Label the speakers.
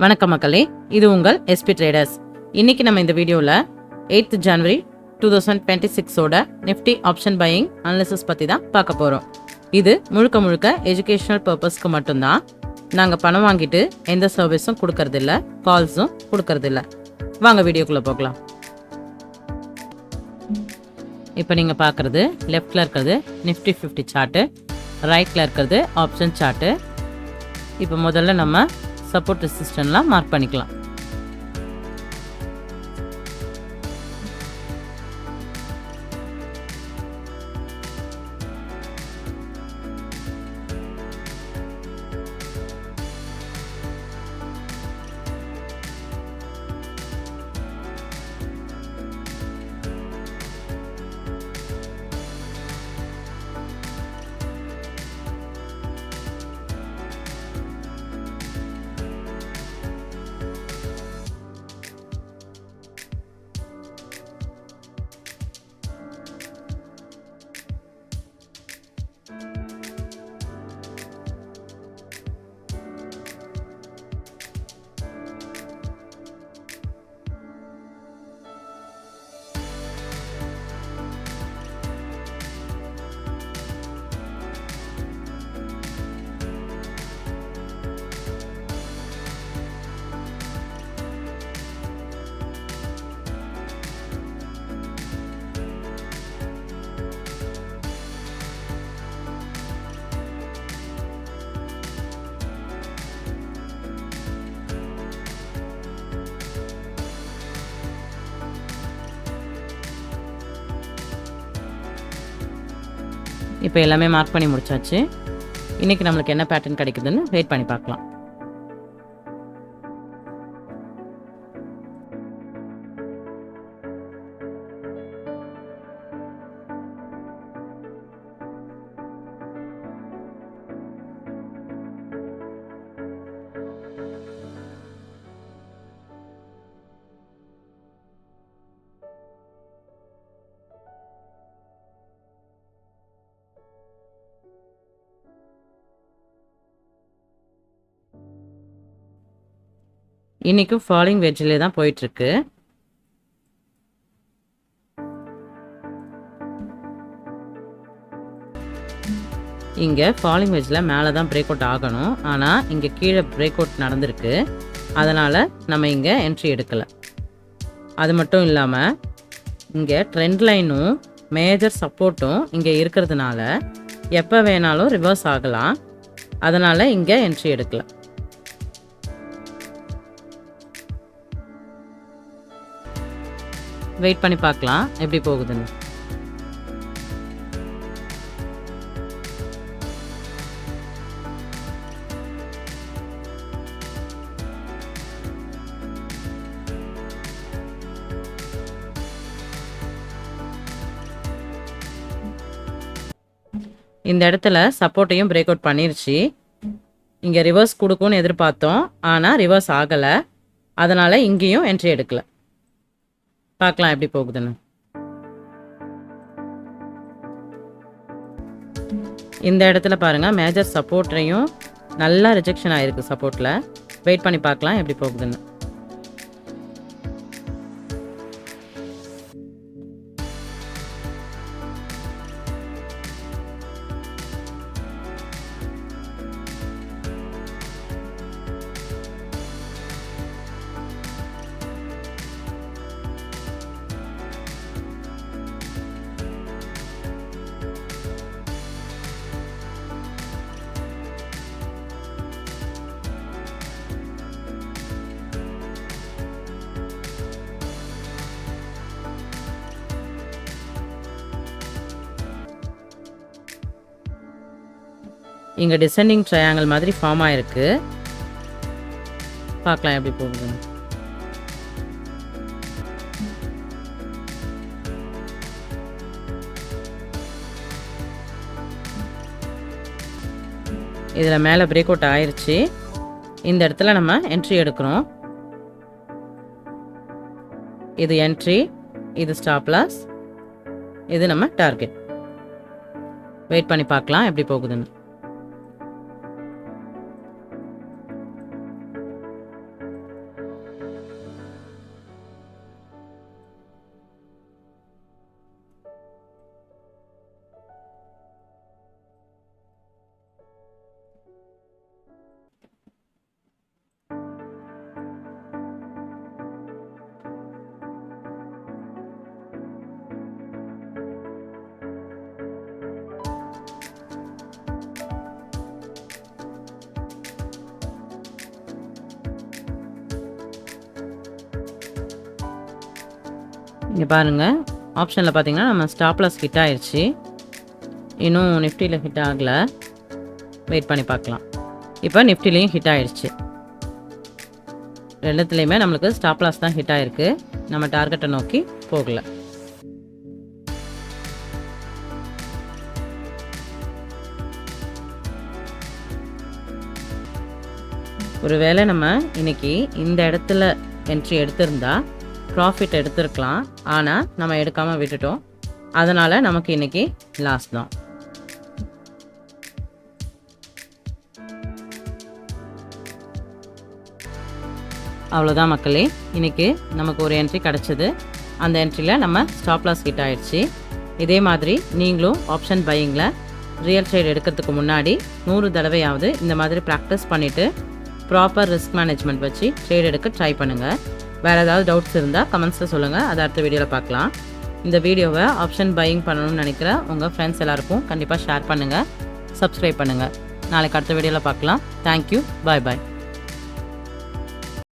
Speaker 1: வணக்கம் மக்களே, இது உங்கள் எஸ்பி ட்ரேடர்ஸ். இன்னைக்கு நம்ம இந்த வீடியோவில் 8th January 2026 Nifty option buying analysis பற்றி தான் பார்க்க போகிறோம். இது முழுக்க முழுக்க எஜுகேஷனல் பர்பஸ்க்கு மட்டும்தான். நாங்கள் பணம் வாங்கிட்டு எந்த சர்வீஸும் கொடுக்கறதில்ல, கால்ஸும் கொடுக்கறதில்ல. வாங்க வீடியோக்குள்ளே போகலாம். இப்போ நீங்கள் பார்க்குறது லெஃப்டில் இருக்கிறது நிஃப்டி 50 சார்ட்டு, ரைட்டில் இருக்கிறது ஆப்ஷன் சார்ட்டு. இப்போ முதல்ல நம்ம சப்போர்ட் ரெசிஸ்டன்ட்லாம் மார்க் பண்ணிக்கலாம். இப்போ எல்லாமே மார்க் பண்ணி முடிச்சாச்சு. இன்றைக்கி நம்மளுக்கு என்ன பேட்டர்ன் கிடைக்குதுன்னு வெயிட் பண்ணி பார்க்கலாம். இன்றைக்கும் ஃபாலிங் வெஜ்ஜிலே தான் போயிட்டுருக்கு. இங்கே ஃபாலிங் வெஜ்ஜில் மேலே தான் பிரேக் அவுட் ஆகணும், ஆனால் இங்கே கீழே பிரேக் அவுட் நடந்திருக்கு. அதனால் நம்ம இங்கே என்ட்ரி எடுக்கலை. அது மட்டும் இல்லாமல் இங்கே ட்ரெண்ட் லைனும் மேஜர் சப்போர்ட்டும் இங்கே இருக்கிறதுனால எப்போ வேணாலும் ரிவர்ஸ் ஆகலாம். அதனால் இங்கே என்ட்ரி எடுக்கலை. வெயிட் பண்ணி பார்க்கலாம் எப்படி போகுதுன்னு. இந்த இடத்துல சப்போர்ட்டையும் பிரேக் அவுட் பண்ணிருச்சு. இங்கே ரிவர்ஸ் கொடுக்கும்னு எதிர்பார்த்தோம், ஆனால் ரிவர்ஸ் ஆகலை. அதனால் இங்கேயும் என்ட்ரி எடுக்கலை. பார்க்கலாம் எப்படி போகுதுன்னு. இந்த இடத்துல பாருங்கள், மேஜர் சப்போர்ட்டையும் நல்லா ரிஜெக்ஷன் ஆகிருக்கு சப்போர்ட்டில். வெயிட் பண்ணி பார்க்கலாம் எப்படி போகுதுன்னு. இங்கே டிசெண்டிங் ட்ரையாங்கிள் மாதிரி ஃபார்ம் ஆகிருக்கு. பார்க்கலாம் எப்படி போகுதுன்னு. இதில் மேலே பிரேக் அவுட் ஆயிடுச்சு. இந்த இடத்துல நம்ம என்ட்ரி எடுக்கிறோம். இது என்ட்ரி, இது ஸ்டாப் லாஸ், இது நம்ம டார்கெட். வெயிட் பண்ணி பார்க்கலாம் எப்படி போகுதுன்னு. இங்கே பாருங்கள், ஆப்ஷனில் பார்த்தீங்கன்னா நம்ம ஸ்டாப் லாஸ் ஹிட் ஆயிடுச்சு. இன்னும் நிஃப்டியில் ஹிட் ஆகலை, வெயிட் பண்ணி பார்க்கலாம். இப்போ நிஃப்டிலையும் ஹிட் ஆயிடுச்சு. ரெண்டுத்துலேயுமே நம்மளுக்கு ஸ்டாப் லாஸ் தான் ஹிட் ஆகிருக்கு. நம்ம டார்கெட்டை நோக்கி போகலை. ஒருவேளை நம்ம இன்னைக்கு இந்த இடத்துல என்ட்ரி எடுத்திருந்தா ப்ராஃபிட் எடுத்திருக்கலாம். ஆனால் நம்ம எடுக்காமல் விட்டுட்டோம். அதனால் நமக்கு இன்னைக்கு லாஸ் தான். அவ்வளோதான் மக்களே, இன்றைக்கி நமக்கு ஒரு என்ட்ரி கிடச்சிது. அந்த என்ட்ரியில் நம்ம ஸ்டாப் லாஸ் ஹிட் ஆகிடுச்சு. இதே மாதிரி நீங்களும் ஆப்ஷன் பையிங்கில் ரியல் ட்ரேட் எடுக்கிறதுக்கு முன்னாடி 100 தடவையாவது இந்த மாதிரி ப்ராக்டிஸ் பண்ணிவிட்டு ப்ராப்பர் ரிஸ்க் மேனேஜ்மெண்ட் வச்சு ட்ரேட் எடுக்க ட்ரை பண்ணுங்கள். வேறு ஏதாவது டவுட்ஸ் இருந்தால் கமெண்ட்ஸில் சொல்லுங்கள், அதை அடுத்த வீடியோவில் பார்க்கலாம். இந்த வீடியோவை ஆப்ஷன் பையிங் பண்ணணும்னு நினைக்கிற உங்கள் ஃப்ரெண்ட்ஸ் எல்லாருக்கும் கண்டிப்பாக ஷேர் பண்ணுங்கள், சப்ஸ்கிரைப் பண்ணுங்கள். நாளைக்கு அடுத்த வீடியோவில் பார்க்கலாம். தேங்க்யூ, பாய் பாய்.